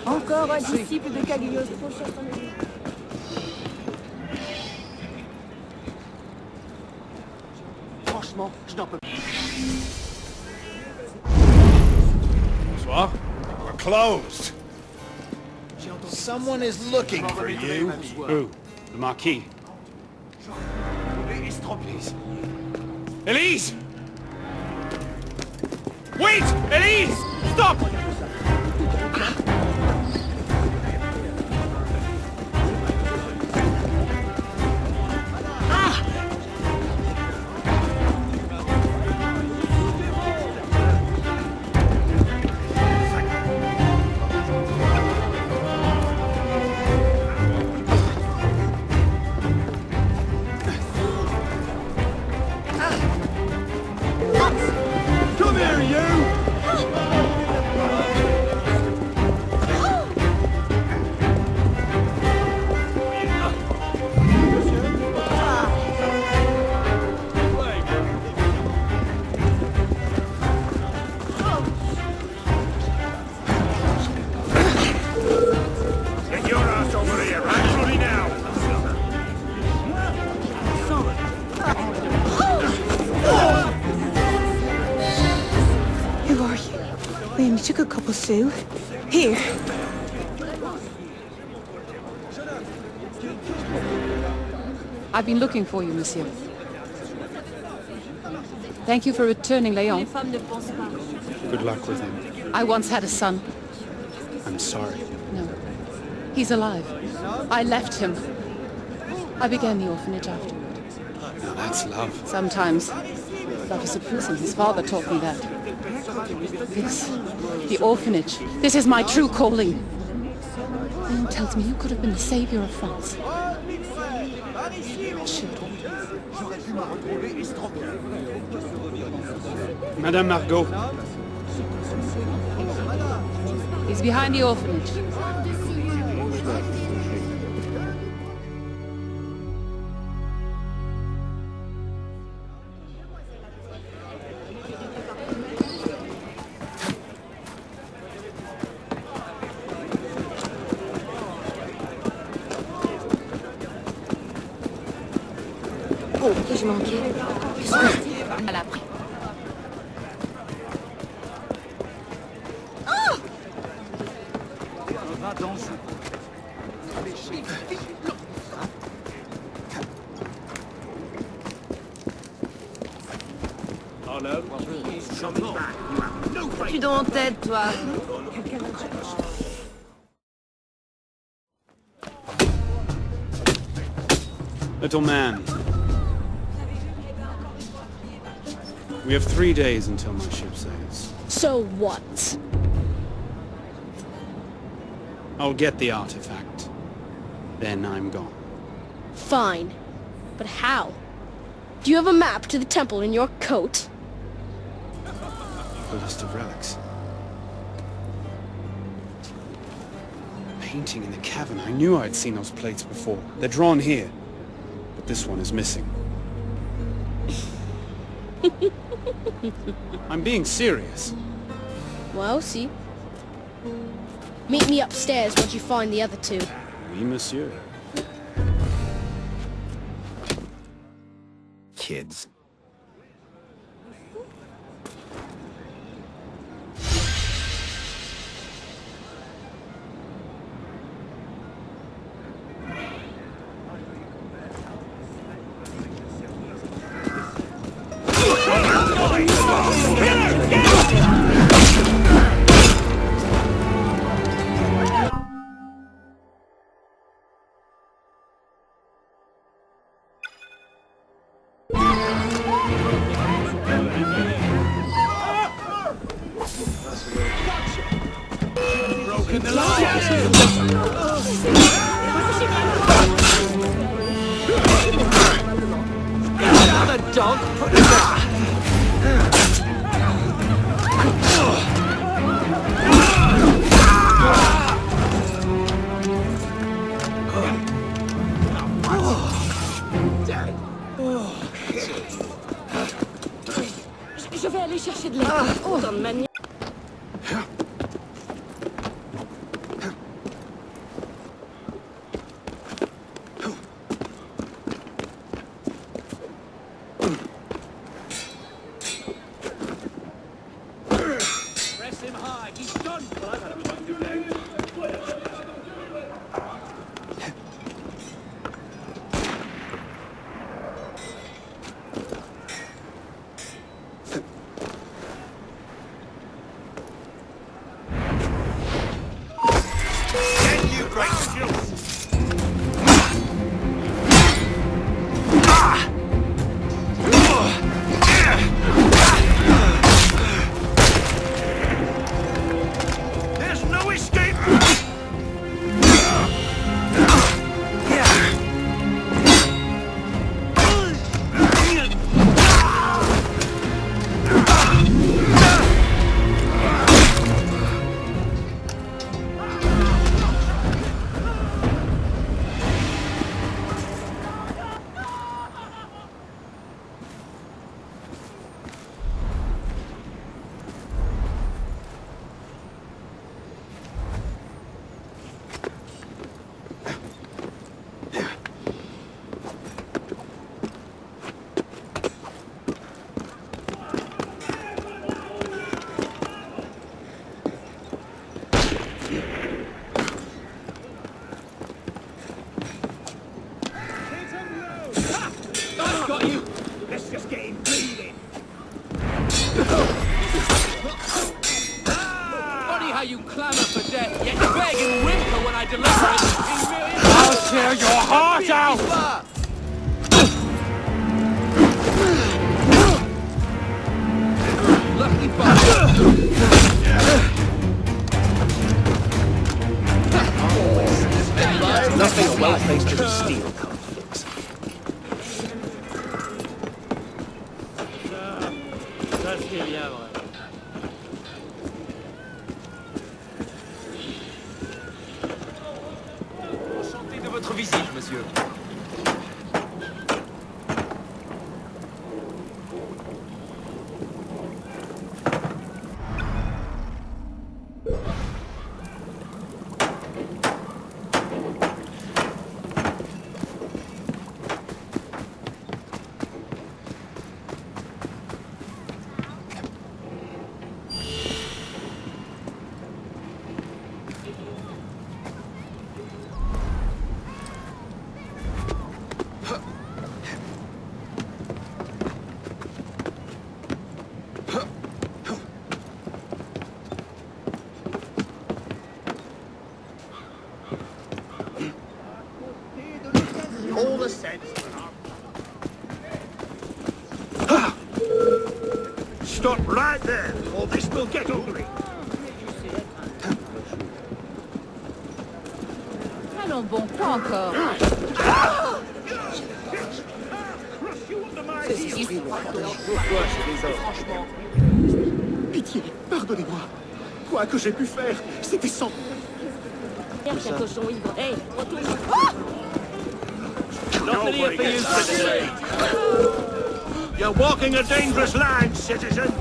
Encore un disciple de Cagliostro. Franchement, je n'en peux plus. Bonsoir. We're closed. Someone is looking for you. Who? The Marquis. Please. Elise! Wait! Elise! Stop! Come here, you! Get your ass over here, actually now! Who are you? Liam, you took a couple, Sue. Here. I've been looking for you, monsieur. Thank you for returning Léon. Good luck with him. I once had a son. I'm sorry. No. He's alive. I left him. I began the orphanage afterward. Now that's love. Sometimes. Love is a prison. His father taught me that. This, the orphanage, this is my true calling. Léon tells me you could have been the savior of France. Shoot. Madame Margot. He's behind the orphanage. Oh, j'ai manqué. À l'après. Va dans Tu dans en tête, toi. Little man. We have 3 days until my ship sails. So what? I'll get the artifact. Then I'm gone. Fine. But how? Do you have a map to the temple in your coat? A list of relics. Painting in the cavern. I knew I'd seen those plates before. They're drawn here. But this one is missing. I'm being serious. Well, see. Meet me upstairs once you find the other two. Oui, monsieur. kids. Je vais aller chercher de l'aide. Autant de manière. Press him high. He's done. Well, I've had a productive day. There's no escape! I've got you! Let's just get him bleeding! Funny how you clamor for death, yet beg and whimper when I deliver it. I'll tear your heart out! Lucky bastard. Nothing a well-placed bit of steel can't fix. Ça se fait bien, ouais. Enchanté de votre visite, monsieur. All the sense. Stop right there, or this will get ugly. Allons bon, pas encore. Pitié, pardonnez-moi. Quoi que j'ai pu faire, c'était sans... Merde, qu'un cochon ivre. Hey, retourne. Nothing here for you today. You're walking a dangerous line, citizen.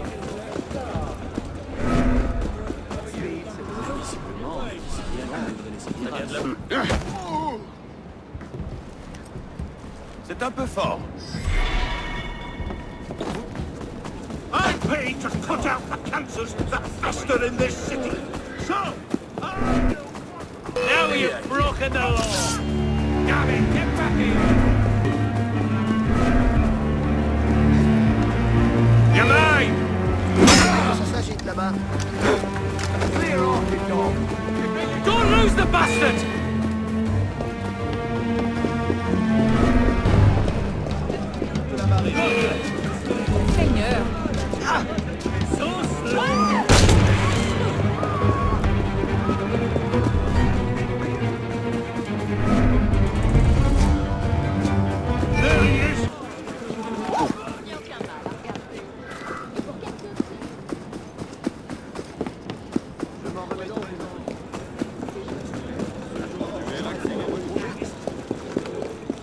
C'est un peu fort. I'm paid to put out the cancers that fester in this city. So, now you've broken the law. Gavin, get back here. You're mine. Ça s'agite là-bas. Clear off, you dog. Don't lose the bastard. Seigneur. There he is.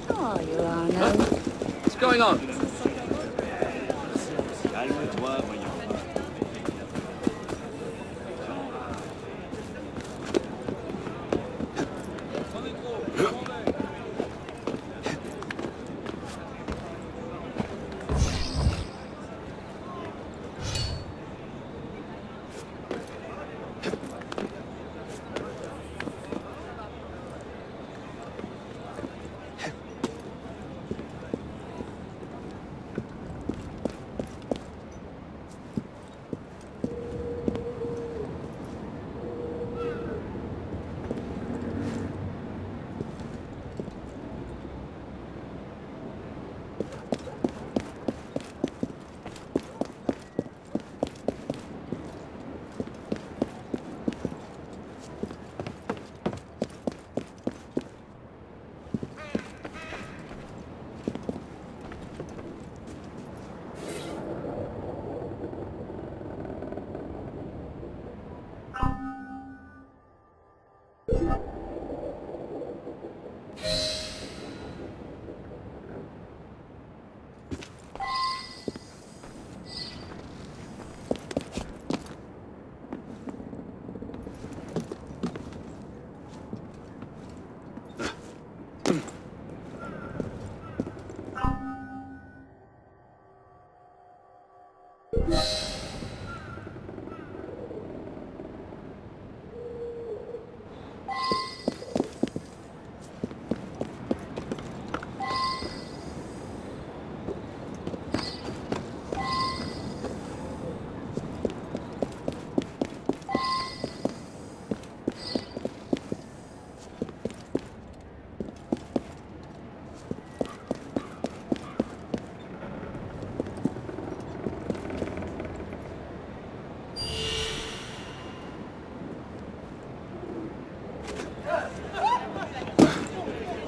Oh, Your Honor. going on? Calme-toi, voyons.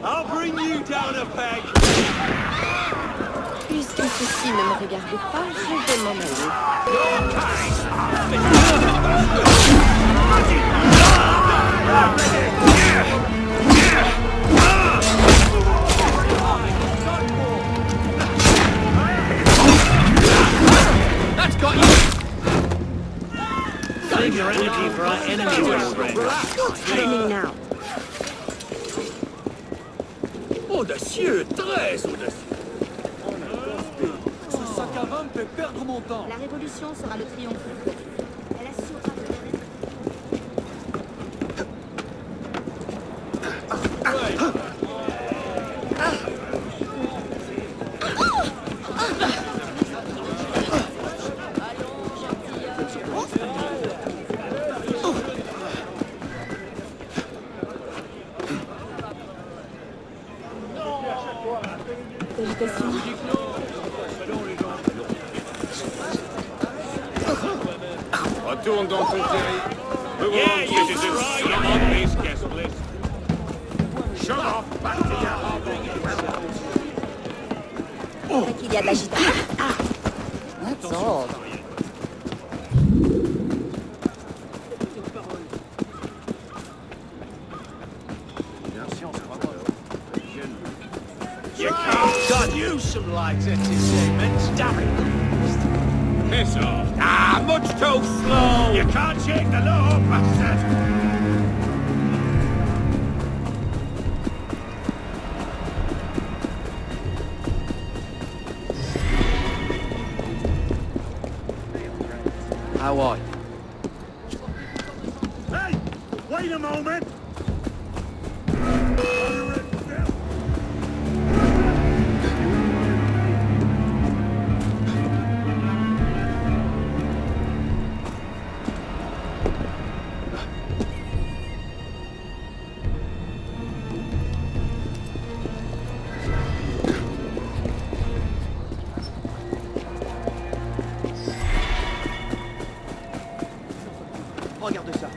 I'll bring you down a peg. Puisque ceci ne me regarde pas, je vais m'en aller. That's got you! Save your energy for our enemy, my friend. What's happening now? Audacieux, très audacieux. Ce sac à vin me fait perdre mon temps. La révolution sera le triomphe. Elle assurera que Retourne dans ton terrier. Yeah, you did right. You're on this guest list. Shut off. Back to c'est qu'il y a de l'agitation. That's all. You can't use some light entertainment, damn it. Piss off. Ah, much too slow. You can't shake the law, bastard. How are you? Hey, wait a moment. Regarde ça.